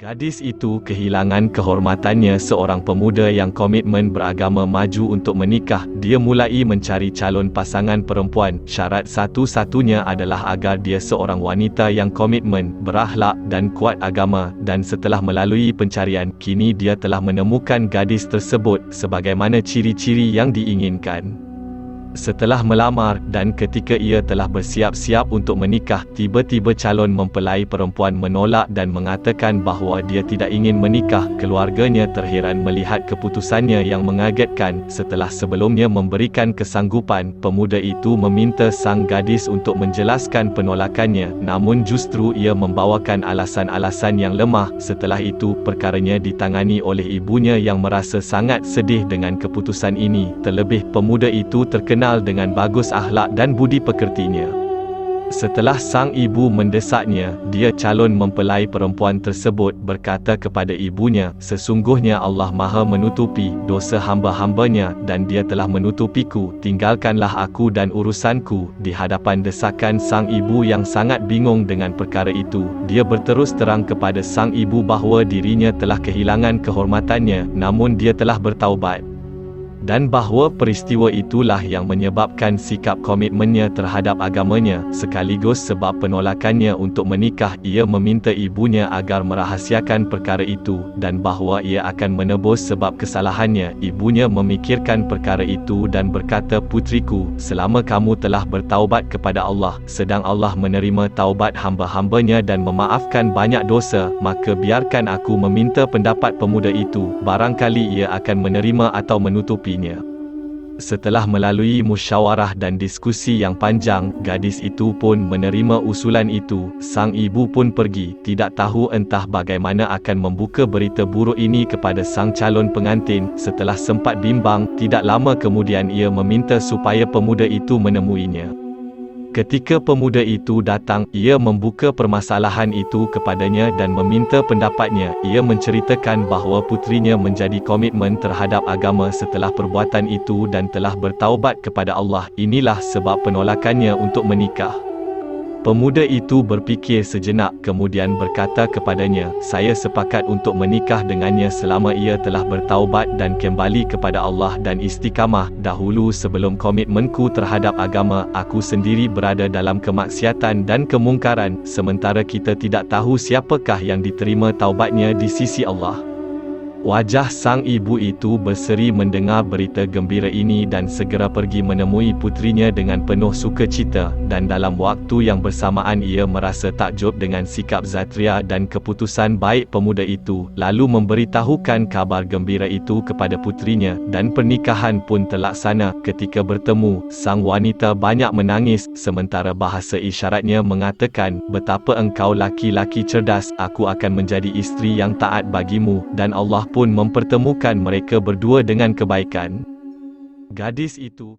Gadis itu kehilangan kehormatannya. Seorang pemuda yang komitmen beragama maju untuk menikah. Dia mulai mencari calon pasangan perempuan. Syarat satu-satunya adalah agar dia seorang wanita yang komitmen, berakhlak dan kuat agama. Dan setelah melalui pencarian, kini dia telah menemukan gadis tersebut sebagaimana ciri-ciri yang diinginkan. Setelah melamar dan ketika ia telah bersiap-siap untuk menikah, tiba-tiba calon mempelai perempuan menolak dan mengatakan bahawa dia tidak ingin menikah. Keluarganya terheran melihat keputusannya yang mengagetkan. Setelah sebelumnya memberikan kesanggupan, pemuda itu meminta sang gadis untuk menjelaskan penolakannya, namun justru ia membawakan alasan-alasan yang lemah. Setelah itu, perkaranya ditangani oleh ibunya yang merasa sangat sedih dengan keputusan ini. Terlebih, pemuda itu terkenal dengan bagus akhlak dan budi pekertinya. Setelah sang ibu mendesaknya, calon mempelai perempuan tersebut berkata kepada ibunya, "Sesungguhnya Allah Maha menutupi dosa hamba-hambanya dan Dia telah menutupiku. Tinggalkanlah aku dan urusanku." Di hadapan desakan sang ibu yang sangat bingung dengan perkara itu, dia berterus terang kepada sang ibu bahawa dirinya telah kehilangan kehormatannya, namun dia telah bertaubat. Dan bahawa peristiwa itulah yang menyebabkan sikap komitmennya terhadap agamanya, sekaligus sebab penolakannya untuk menikah. Ia meminta ibunya agar merahasiakan perkara itu, dan bahawa ia akan menebus sebab kesalahannya. Ibunya memikirkan perkara itu dan berkata, "Putriku, selama kamu telah bertaubat kepada Allah, sedang Allah menerima taubat hamba-hambanya dan memaafkan banyak dosa, maka biarkan aku meminta pendapat pemuda itu, barangkali ia akan menerima atau menutupi." Setelah melalui musyawarah dan diskusi yang panjang, gadis itu pun menerima usulan itu. Sang ibu pun pergi, tidak tahu entah bagaimana akan membuka berita buruk ini kepada sang calon pengantin. Setelah sempat bimbang, tidak lama kemudian ia meminta supaya pemuda itu menemuinya. Ketika pemuda itu datang, ia membuka permasalahan itu kepadanya dan meminta pendapatnya. Ia menceritakan bahawa putrinya menjadi komitmen terhadap agama setelah perbuatan itu dan telah bertaubat kepada Allah. Inilah sebab penolakannya untuk menikah. Pemuda itu berfikir sejenak, kemudian berkata kepadanya, "Saya sepakat untuk menikah dengannya selama ia telah bertaubat dan kembali kepada Allah dan istiqamah. Dahulu sebelum komitmenku terhadap agama, aku sendiri berada dalam kemaksiatan dan kemungkaran, sementara kita tidak tahu siapakah yang diterima taubatnya di sisi Allah." Wajah sang ibu itu berseri mendengar berita gembira ini dan segera pergi menemui putrinya dengan penuh sukacita, dan dalam waktu yang bersamaan ia merasa takjub dengan sikap Zatria dan keputusan baik pemuda itu, lalu memberitahukan kabar gembira itu kepada putrinya, dan pernikahan pun terlaksana. Ketika bertemu, sang wanita banyak menangis, sementara bahasa isyaratnya mengatakan, "Betapa engkau laki-laki cerdas, aku akan menjadi isteri yang taat bagimu," dan Allah pun mempertemukan mereka berdua dengan kebaikan. Gadis itu